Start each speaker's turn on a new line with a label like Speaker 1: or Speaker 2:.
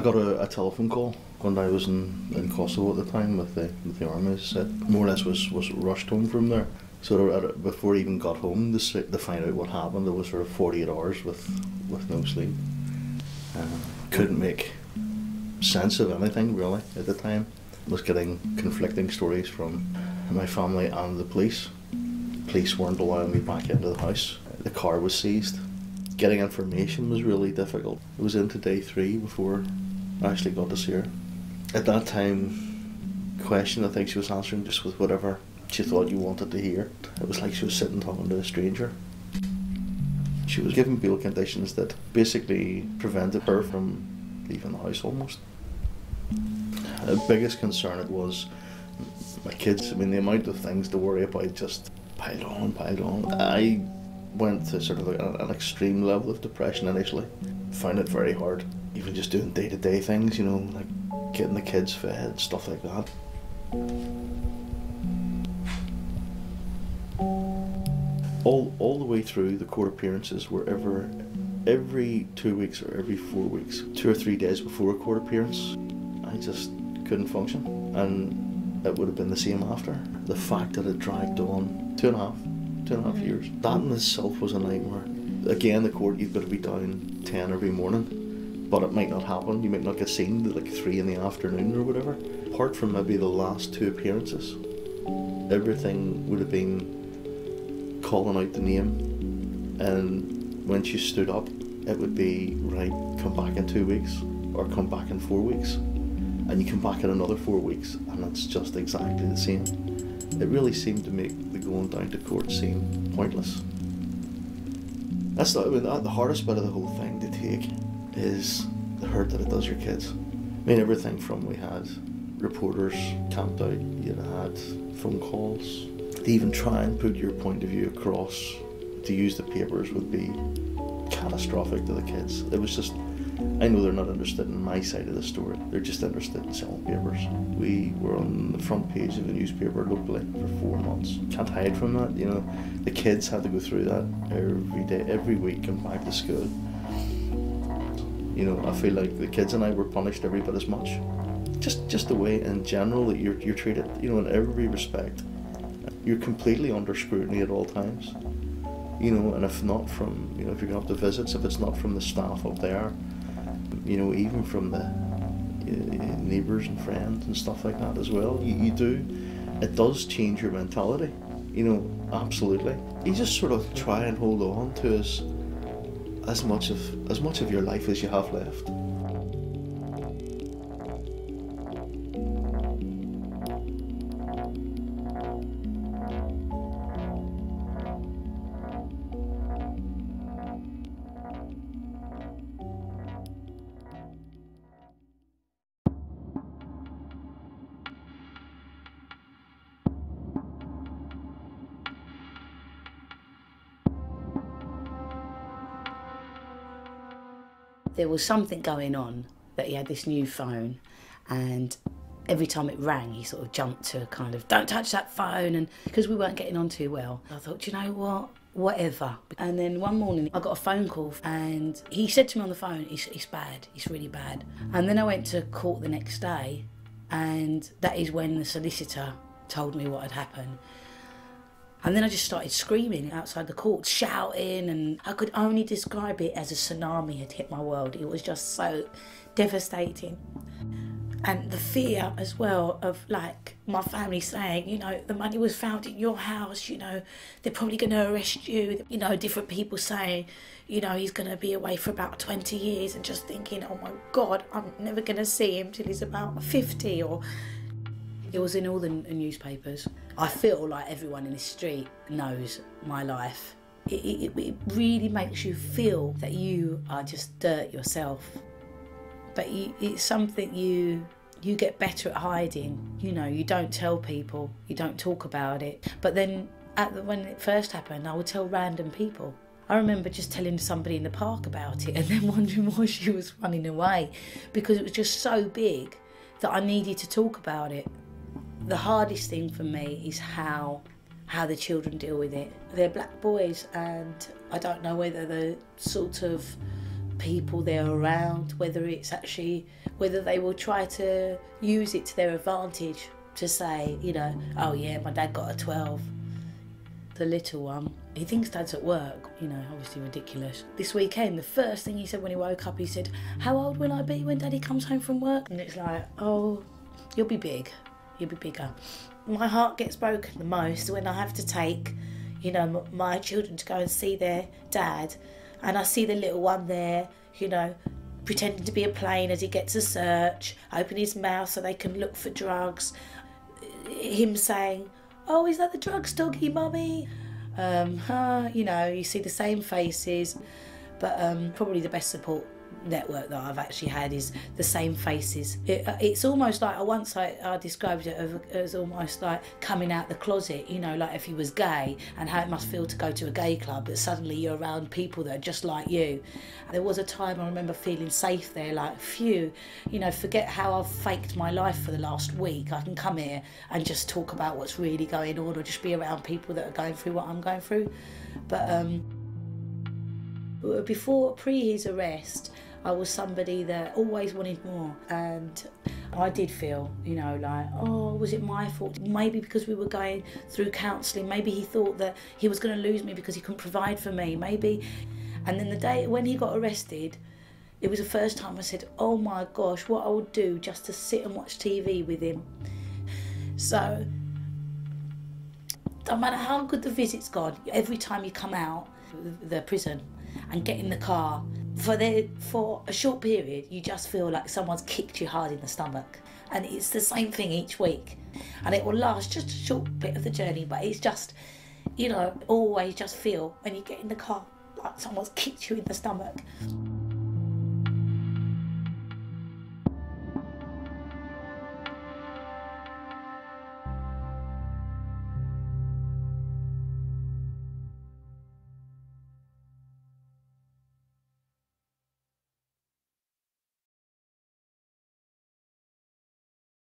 Speaker 1: got a telephone call when I was in Kosovo at the time with the army. Said more or less was rushed home from there. So before I even got home to find out what happened, there was sort of 48 hours with no sleep. Couldn't make sense of anything really at the time. Was getting conflicting stories from my family and the police. Police weren't allowing me back into the house. The car was seized. Getting information was really difficult. It was into day 3 before I actually got to see her. At that time, question I think she was answering just with whatever she thought you wanted to hear. It was like she was sitting talking to a stranger. She was given bail conditions that basically prevented her from leaving the house almost. The biggest concern it was my kids. I mean, the amount of things to worry about just piled on. I went to sort of an extreme level of depression initially. Found it very hard, even just doing day-to-day things, you know, like getting the kids fed, stuff like that. All the way through, the court appearances were every 2 weeks or every 4 2 or 3 days before a court appearance. I just couldn't function, and it would have been the same after. The fact that it dragged on two and a half years, that in itself was a nightmare. Again, the court, you've got to be down 10 every morning, but it might not happen. You might not get seen till like 3 in the afternoon or whatever. Apart from maybe the last 2 appearances, everything would have been calling out the name, and when she stood up, it would be, right, come back in 2 weeks, or come back in 4 weeks, and you come back in another 4 weeks, and it's just exactly the same. It really seemed to make the going down to court seem pointless. That's not, I mean, the hardest bit of the whole thing to take is the hurt that it does your kids. I mean, everything from, we had reporters camped out, you had phone calls. To even try and put your point of view across, to use the papers would be catastrophic to the kids. It was just, I know they're not interested in my side of the story, they're just interested in selling papers. We were on the front page of a newspaper locally for 4 months. Can't hide from that, you know. The kids had to go through that every day, every week, and back to school. You know, I feel like the kids and I were punished every bit as much. Just the way in general that you're treated, you know, in every respect. You're completely under scrutiny at all times. You know, and if not from, you know, if you're going up to visits, if it's not from the staff up there, you know, even from the neighbours and friends and stuff like that as well, it does change your mentality, you know, absolutely. You just sort of try and hold on to as much of your life as you have left.
Speaker 2: There was something going on, that he had this new phone, and every time it rang he sort of jumped to kind of, don't touch that phone, and because we weren't getting on too well, I thought, you know what, whatever. And then one morning I got a phone call and he said to me on the phone, it's bad, it's really bad. And then I went to court the next day, and that is when the solicitor told me what had happened. And then I just started screaming outside the court, shouting, and I could only describe it as a tsunami had hit my world. It was just so devastating. And the fear as well of, like, my family saying, you know, the money was found in your house, you know, they're probably going to arrest you. You know, different people saying, you know, he's going to be away for about 20 years, and just thinking, oh my God, I'm never going to see him till he's about 50, or... It was in all the newspapers. I feel like everyone in the street knows my life. It really makes you feel that you are just dirt yourself. But it's something you get better at hiding. You know, you don't tell people, you don't talk about it. But then when it first happened, I would tell random people. I remember just telling somebody in the park about it and then wondering why she was running away, because it was just so big that I needed to talk about it. The hardest thing for me is how the children deal with it. They're black boys, and I don't know whether the sort of people they're around, whether they will try to use it to their advantage to say, you know, oh yeah, my dad got a 12. The little one, he thinks dad's at work, you know, obviously ridiculous. This weekend, the first thing he said when he woke up, he said, how old will I be when daddy comes home from work? And it's like, oh, you'll be big, you'll be bigger. My heart gets broken the most when I have to take, you know, my children to go and see their dad, and I see the little one there, you know, pretending to be a plane as he gets a search, open his mouth so they can look for drugs. Him saying, oh, is that the drugs doggy, mummy? You know, you see the same faces, but probably the best support network that I've actually had is the same faces. It's almost like, I described it as almost like coming out the closet, you know, like if you was gay and how it must feel to go to a gay club, but suddenly you're around people that are just like you. There was a time I remember feeling safe there, like, phew, you know, forget how I've faked my life for the last week. I can come here and just talk about what's really going on, or just be around people that are going through what I'm going through. But pre his arrest, I was somebody that always wanted more, and I did feel, you know, like, oh, was it my fault? Maybe because we were going through counselling, maybe he thought that he was going to lose me because he couldn't provide for me, maybe. And then the day when he got arrested, it was the first time I said, oh my gosh, what I would do just to sit and watch TV with him. So, no matter how good the visit's gone, every time you come out of the prison and get in the car, for a short period, you just feel like someone's kicked you hard in the stomach. And it's the same thing each week. And it will last just a short bit of the journey, but it's just, you know, always just feel when you get in the car like someone's kicked you in the stomach.